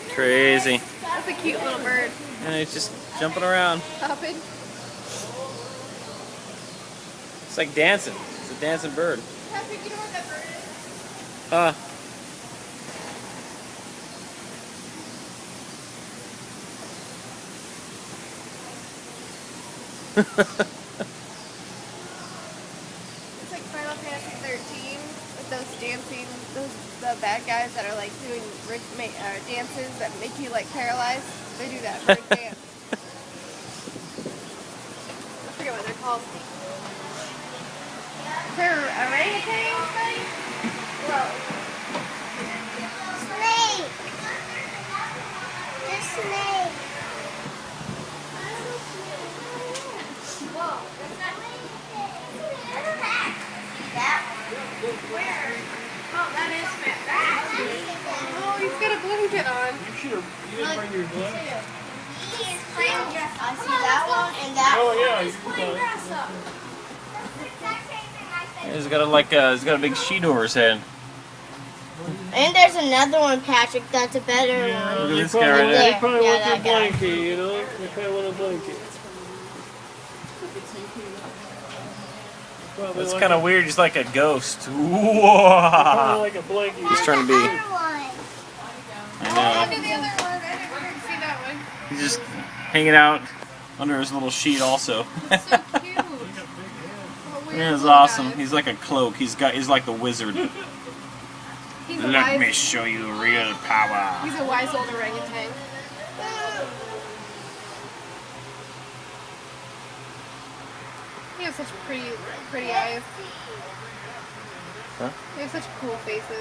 Crazy. That's a cute little bird. And he's just jumping around. Hopping. It's like dancing. It's a dancing bird. Patrick, you know what that bird is? It's like Final Fantasy 13 with those dancing, the bad guys that are like doing dances that make you like paralyzed. They do that break dance. I forget what they're called. Is there orangutans, buddy? Whoa. Snake. The snake. Whoa. Where? Oh, that is fat. Oh, he's got a blanket on. You didn't bring your glove. I see that one and that one. Oh yeah, you He's got he's got a big sheet over his head. And there's another one, Patrick, that's a better Yeah, one. Look at they this guy right probably, there. they probably Yeah, want their that guy. blanket, you know? They probably want a blanket. Probably It's like kind of a- weird. He's like a ghost. Probably Whoa! like a blanket. He's trying to be. One. I Oh, know. look at the other one. I didn't see that one. He's just hanging out under his little sheet also. It's so cute. Oh, weird Yeah, it's little awesome. guy. He's like a cloak. He's like the wizard. He's a Let wise, me show you real power. He's a wise old orangutan. He has such pretty eyes. Huh? They have such cool faces.